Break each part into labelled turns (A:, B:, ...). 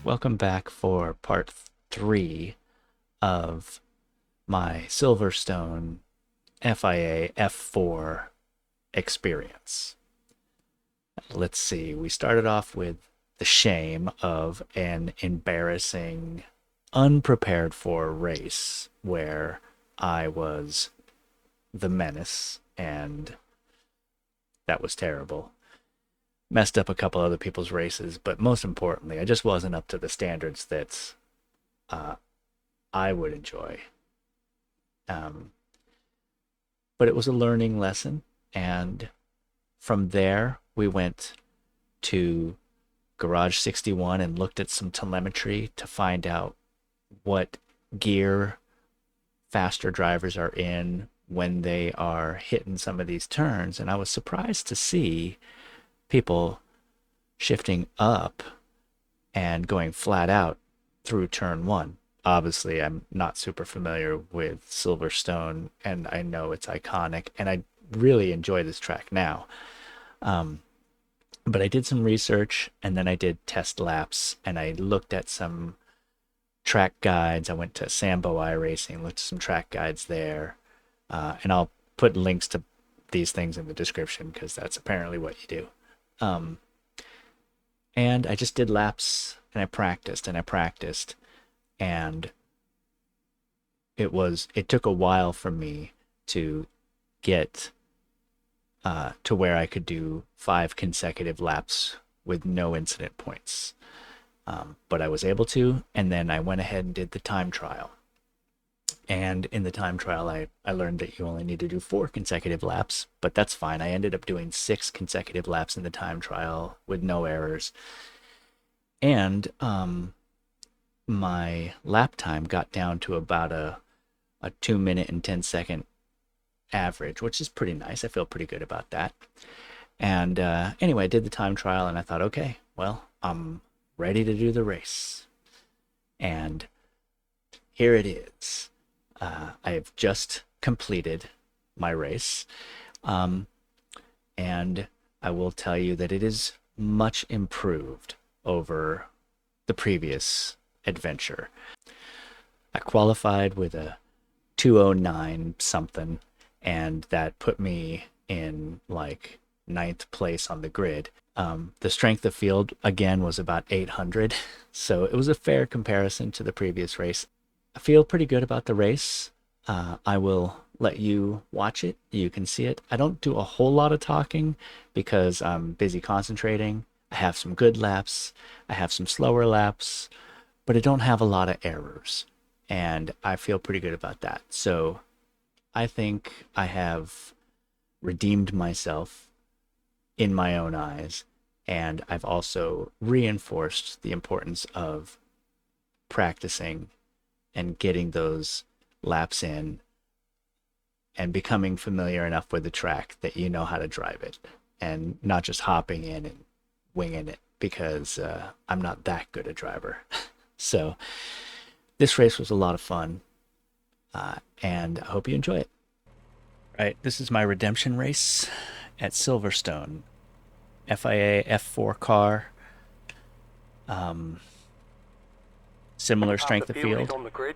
A: Welcome back for part 3 of my Silverstone FIA F4 experience. Let's see, we started off with the shame of an embarrassing, unprepared for race where I was the menace, and that was terrible. Messed up a couple other people's races, but most importantly, I just wasn't up to the standards that uh, I would enjoy. Um, but it was a learning lesson, and from there we went to Garage 61 and looked at some telemetry to find out what gear faster drivers are in when they are hitting some of these turns. And I was surprised to see people shifting up and going flat out through turn one. Obviously, I'm not super familiar with Silverstone, and I know it's iconic, and I really enjoy this track now. Um, but I did some research, and then I did test laps, and I looked at some track guides. I went to Sambo iRacing, looked at some track guides there, and I'll put links to these things in the description because that's apparently what you do. Um, and I just did laps, and I practiced and I practiced, and it took a while for me to get to where I could do 5 consecutive laps with no incident points. But I was able to, and then I went ahead and did the time trial. And in the time trial, I learned that you only need to do 4 consecutive laps, but that's fine. I ended up doing 6 consecutive laps in the time trial with no errors. And my lap time got down to about a 2 minute and 10 second average, which is pretty nice. I feel pretty good about that. And anyway, I did the time trial and I thought, okay, well, I'm ready to do the race. And here it is. I have just completed my race. And I will tell you that it is much improved over the previous adventure. I qualified with a 209 something, and that put me in like ninth place on the grid. The strength of field again was about 800, so it was a fair comparison to the previous race. I feel pretty good about the race. I will let you watch it. You can see it. I don't do a whole lot of talking because I'm busy concentrating. I have some good laps. I have some slower laps, but I don't have a lot of errors. And I feel pretty good about that. So I think I have redeemed myself in my own eyes. And I've also reinforced the importance of practicing and getting those laps in and becoming familiar enough with the track that you know how to drive it and not just hopping in and winging it because I'm not that good a driver. So this race was a lot of fun, and I hope you enjoy it. Right, this is my redemption race at Silverstone. FIA F4 car. Um, similar strength of field.
B: On the grid.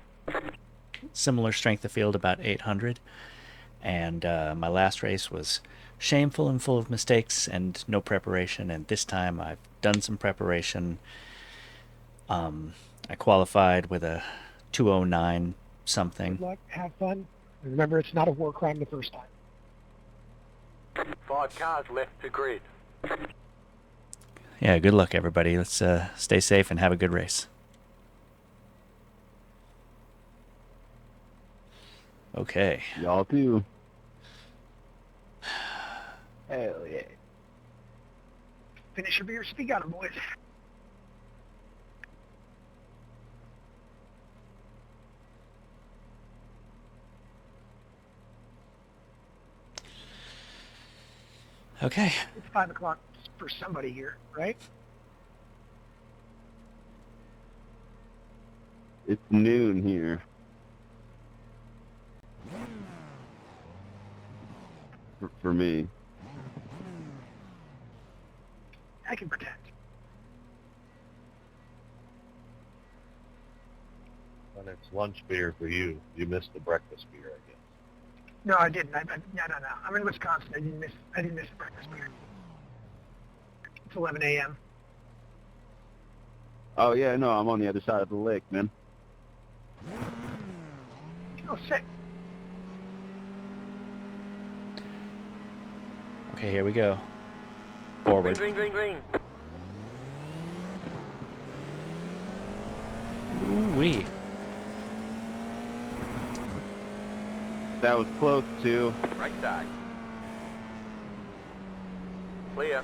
A: Similar strength of field, about 800. And my last race was shameful and full of mistakes and no preparation. And this time I've done some preparation. I qualified with a 209 something.
C: Good luck, have fun. And remember, it's not a war crime the first time.
B: 5 cars left to grid.
A: Yeah, good luck, everybody. Let's stay safe and have a good race. Okay.
D: Y'all too.
C: Hell yeah. Finish your beer, speak on it, boys.
A: Okay.
C: It's 5 o'clock for somebody here, right?
D: It's noon here. For me.
C: I can pretend.
E: And it's lunch beer for you. You missed the breakfast beer, I guess.
C: No, I didn't. No. I'm in Wisconsin. I didn't miss the breakfast beer. It's 11 a.m.
D: Oh yeah, no, I'm on the other side of the lake, man.
C: Oh, sick.
A: Okay, here we go. Forward.
B: Green, green, green, green.
A: Ooh-wee.
D: That was close too.
B: Right side. Clear.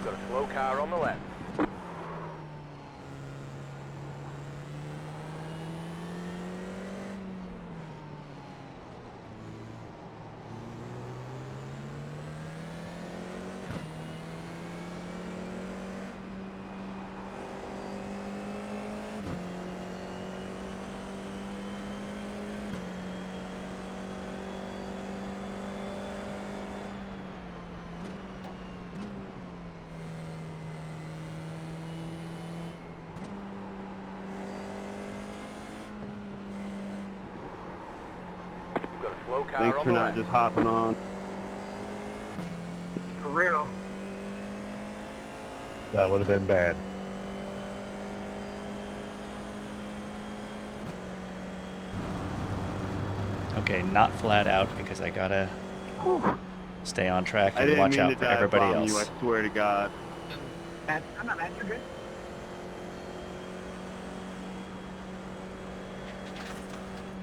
B: Got a slow car on the left. Got a slow car
D: Thanks
B: on
D: for
B: the
D: not
B: left.
D: just hopping on.
C: For real.
E: That would have been bad.
A: Okay, not flat out because I gotta stay on track
D: I
A: and
D: didn't
A: watch
D: mean to
A: out for
D: dive
A: everybody
D: bomb you, I
A: else.
D: swear to God.
C: I'm not mad. You're good.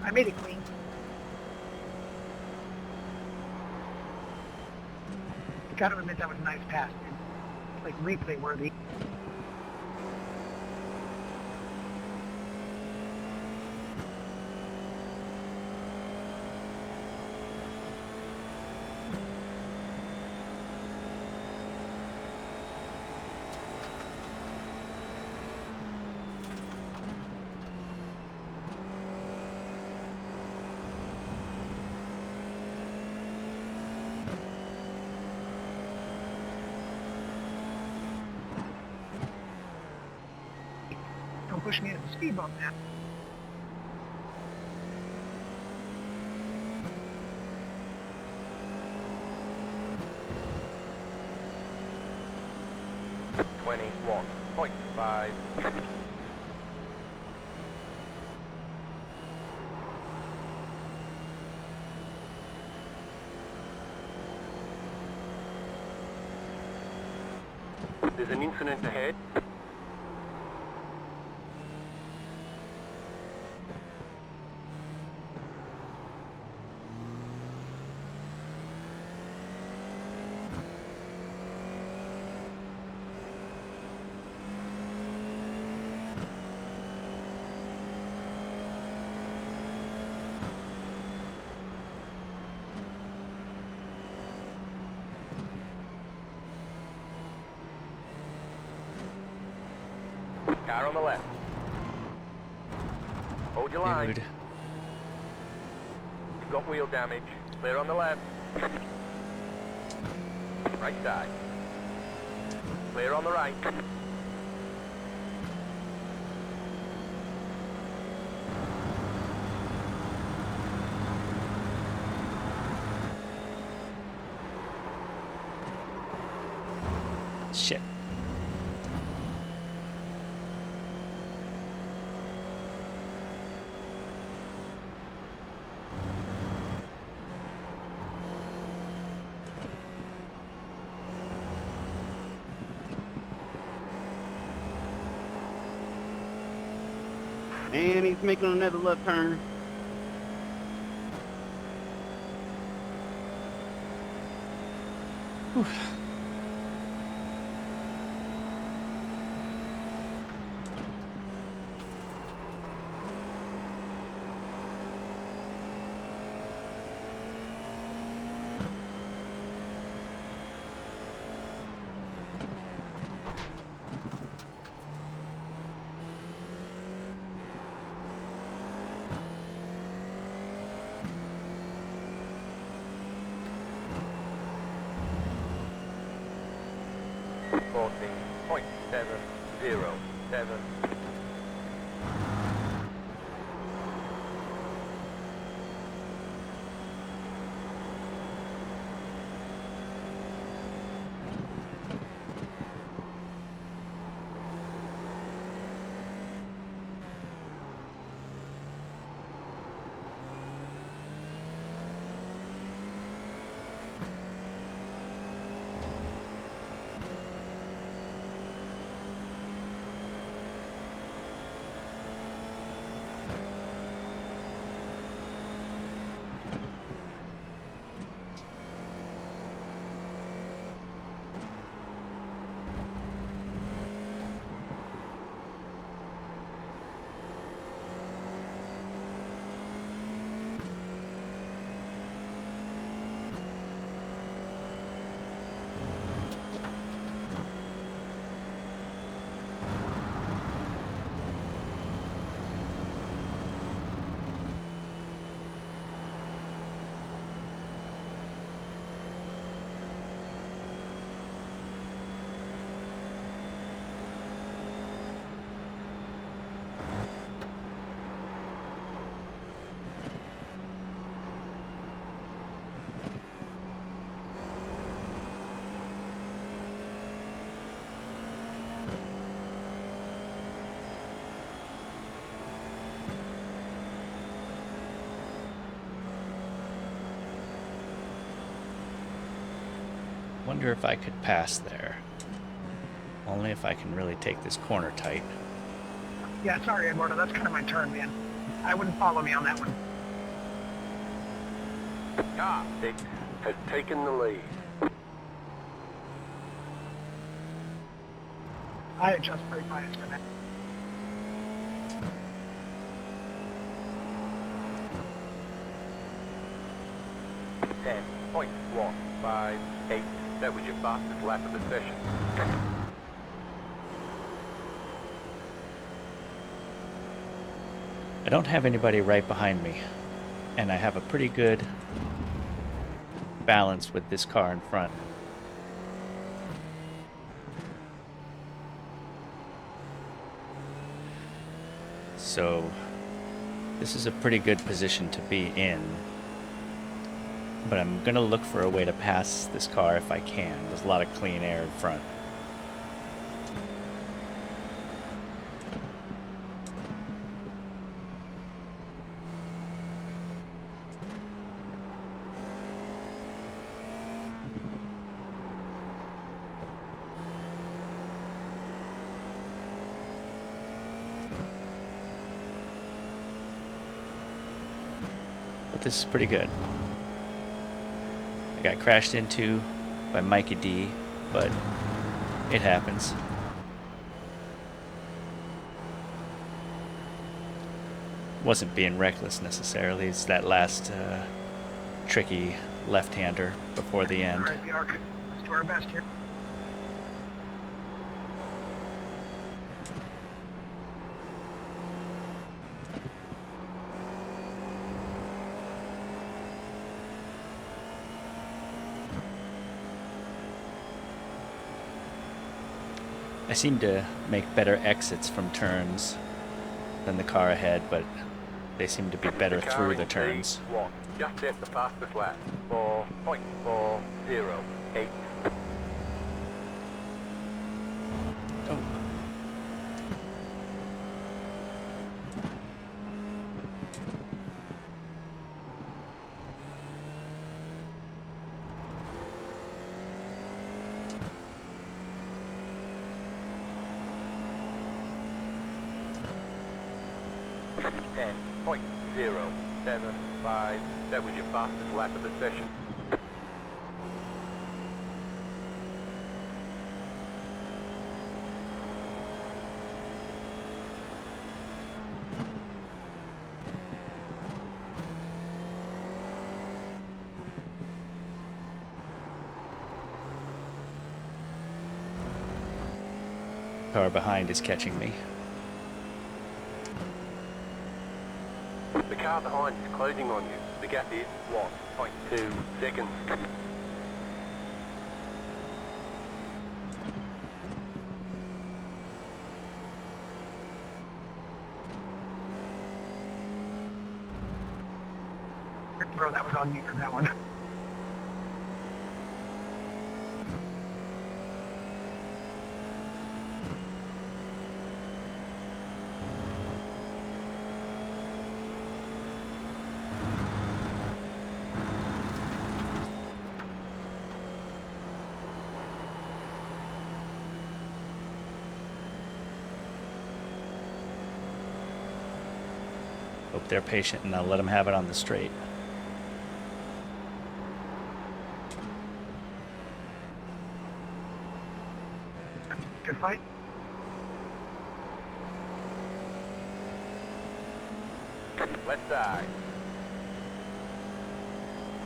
C: I made it clean. Gotta admit that was a nice pass, dude. Like replay worthy. Don't push me at the speed bump now.
B: One 0.5. There's an incident ahead. Car on the left. Hold your line.
A: Dude.
B: You've got wheel damage. Clear on the left. Right side. Clear on the right.
A: Shit.
D: And he's making another left turn.
B: 14.707.
A: Wonder if I could pass there. Only if I can really take this corner tight.
C: Yeah, sorry, Eduardo. That's kind of my turn, man. I wouldn't follow me on that one.
B: Car 6 has taken the lead.
C: I adjust brake bias for that.
B: Ten point 158. That was your fastest lap of the session.
A: I don't have anybody right behind me, and I have a pretty good balance with this car in front. So this is a pretty good position to be in, but I'm gonna look for a way to pass this car if I can. There's a lot of clean air in front. But this is pretty good. I got crashed into by Mikey D, but it happens. Wasn't being reckless necessarily. It's that last tricky left-hander before the end.
C: All right, Bjork. Let's do our best here.
A: I seem to make better exits from turns than the car ahead, but they seem to be better
B: car
A: through
B: in
A: the turns.
B: P1 just hit the fastest lap. 4.408.
A: Oh.
B: Ten point 075. That was your fastest lap of the session.
A: Car behind is catching me.
B: The car behind is closing on you. The gap is 1.2 seconds.
C: Bro, that was on me for that one.
A: Hope they're patient and I'll let them have it on the straight.
C: Good fight.
B: Left side.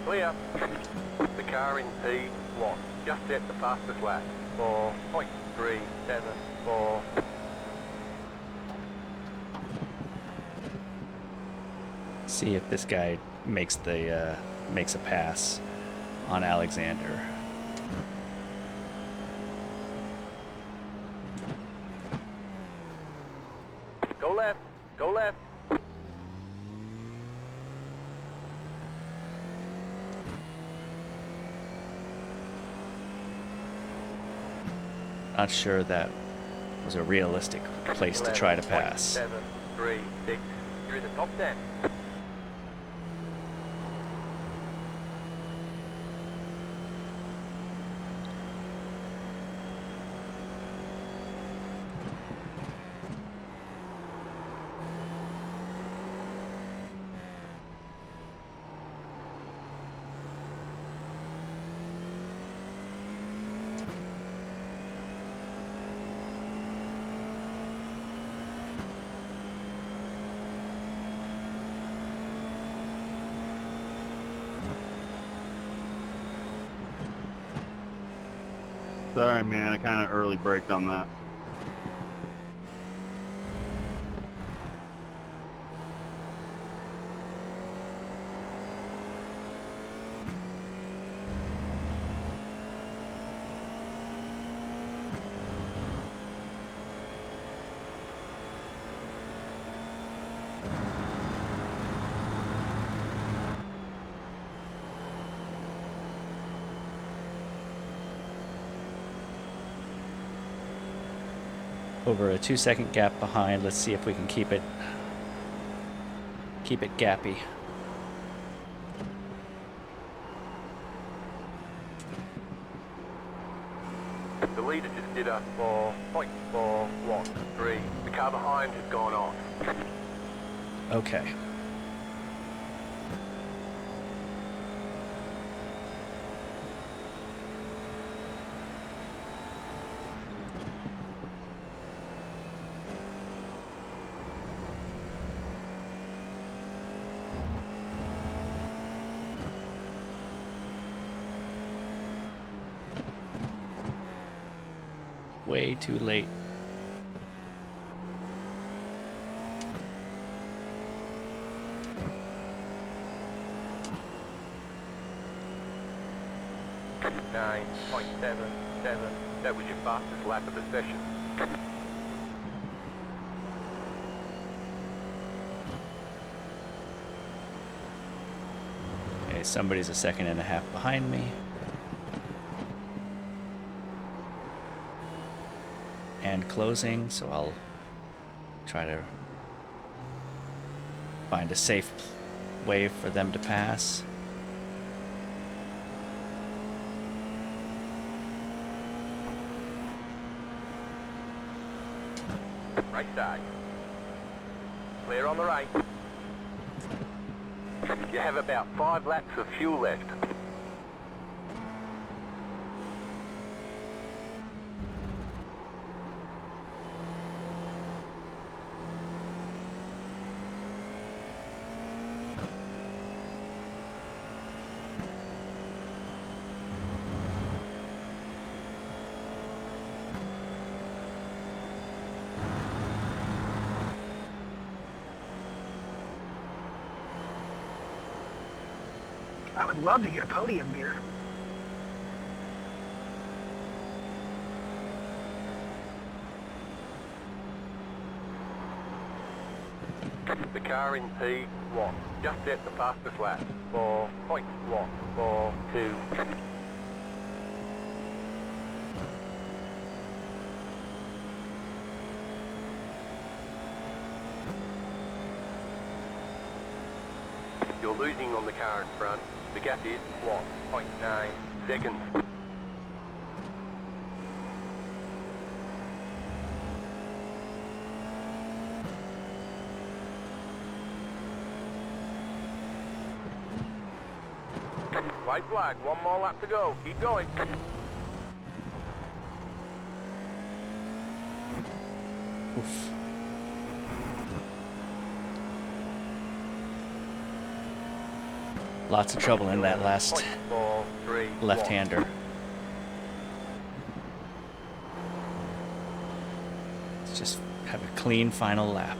B: Clear. The car in P1. Just hit the fastest lap. 4.374.
A: See if this guy makes a pass on Alexander.
B: Go left. Go left.
A: Not sure that was a realistic place to try to pass.
B: 736. You're in the top 10.
D: Sorry, man. I kind of early braked on that.
A: Over a 2-second gap behind. Let's see if we can keep it gappy.
B: The leader just did a 4.413. The car behind has gone off.
A: Okay. Way too late.
B: Nine 9.77. That was your fastest lap of the session.
A: Okay, somebody's a second and a half behind me. And closing, so I'll try to find a safe way for them to pass.
B: Right side. Clear on the right. You have about 5 laps of fuel left.
C: I would love to get a podium beer.
B: The the car in P1. Just hit the fastest lap. 4.142. You're losing on the car in front. The gap is 1.9 seconds. White flag, one more lap to go. Keep going.
A: Oof. Lots of trouble in that last
B: 0.431.
A: left-hander. Let's just have a clean final lap.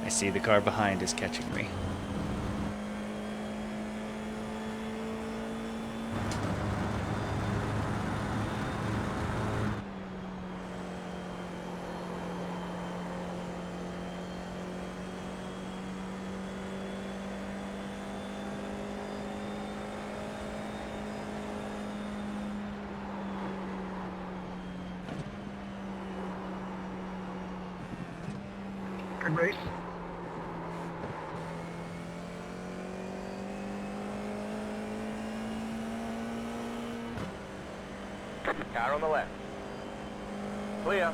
A: I see the car behind is catching me.
C: Good race.
B: Car on the left. Clear.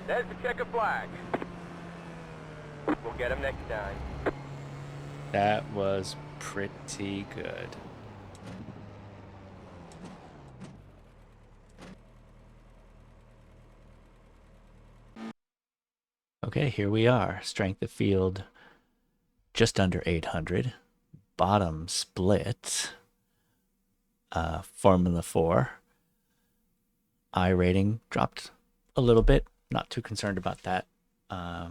B: There's the checker flag. We'll get him next time.
A: That was pretty good. Okay, here we are. Strength of field just under 800. Bottom split. Formula 4. I rating dropped a little bit. Not too concerned about that. I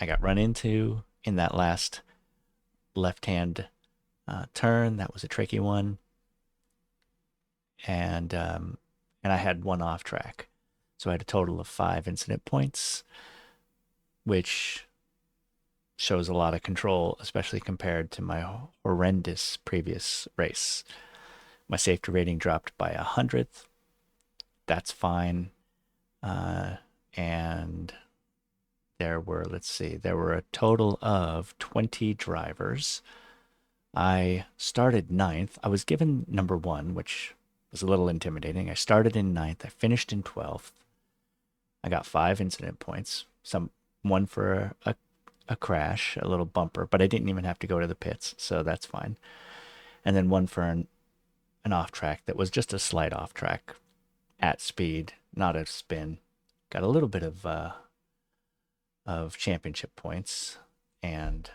A: got run into in that last left-hand turn. That was a tricky one. And I had one off track. So I had a total of 5 incident points, which shows a lot of control, especially compared to my horrendous previous race. My safety rating dropped by 100th. That's fine. And there were, there were a total of 20 drivers. I started 9th. I was given number 1, which was a little intimidating. I started in 9th. I finished in 12th. I got 5 incident points. One for a crash, a little bumper, but I didn't even have to go to the pits, so that's fine. And then one for an off track that was just a slight off track at speed, not a spin. Got a little bit of championship points, and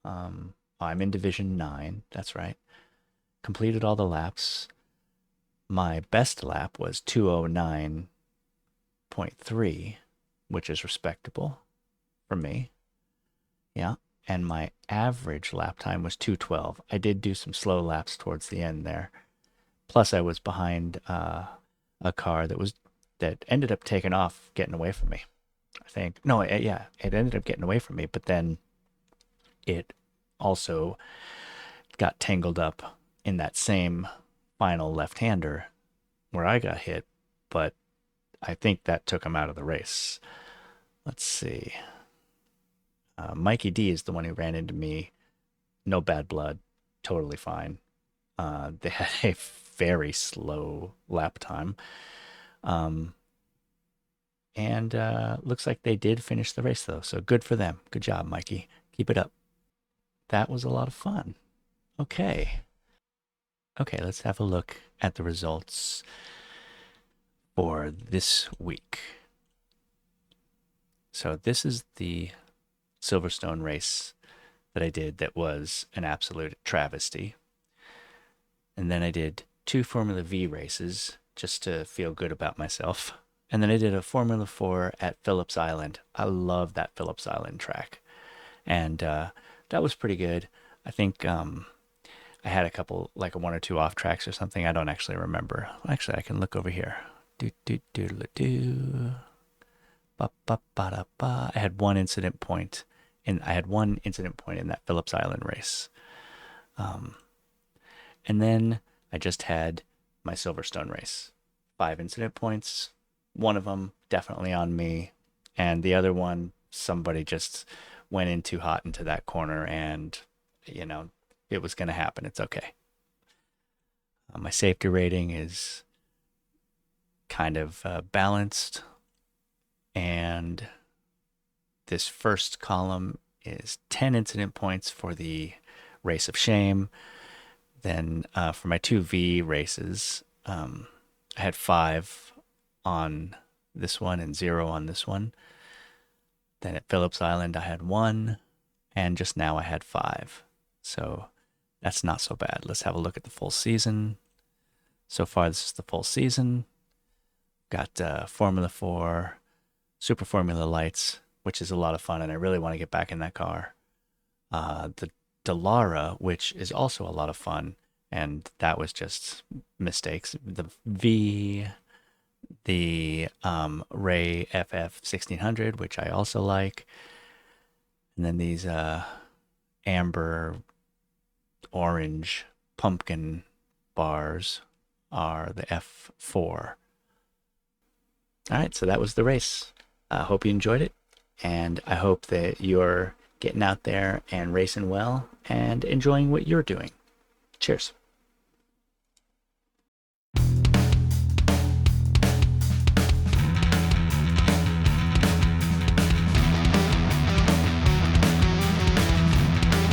A: I'm in Division 9. That's right. Completed all the laps. My best lap was 209.3, which is respectable for me. Yeah. And my average lap time was 212. I did do some slow laps towards the end there. Plus, I was behind a car that was that ended up taking off, getting away from me. I think. No, yeah, it ended up getting away from me, but then it also got tangled up in that same final left-hander where I got hit, but I think that took him out of the race. Let's see. Mikey D is the one who ran into me. No bad blood. Totally fine. They had a very slow lap time. And looks like they did finish the race, though. So good for them. Good job, Mikey. Keep it up. That was a lot of fun. Okay. Okay, let's have a look at the results for this week. So this is the Silverstone race that I did that was an absolute travesty. And then I did 2 Formula V races just to feel good about myself. And then I did a Formula 4 at Phillips Island. I love that Phillips Island track. And that was pretty good. I think I had a couple, like a 1 or 2 off tracks or something. I don't actually remember. Actually, I can look over here. Do do do do. Ba ba ba da ba. I had one incident point in that Phillips Island race. And then I just had my Silverstone race. 5 incident points. One of them definitely on me, and the other one, somebody just went in too hot into that corner, and it was going to happen. It's okay. My safety rating is kind of balanced, and this first column is 10 incident points for the race of shame. Then for my 2V races, I had 5 on this one and 0 on this one. Then at Phillips Island, I had 1, and just now I had 5. So that's not so bad. Let's have a look at the full season. So far, this is the full season. Got Formula 4, Super Formula Lights, which is a lot of fun, and I really want to get back in that car. The Dallara, which is also a lot of fun, and that was just mistakes. The V, the Ray FF 1600, which I also like, and then these amber orange pumpkin bars are the F4. All right, so that was the race. I hope you enjoyed it, and I hope that you're getting out there and racing well and enjoying what you're doing. Cheers.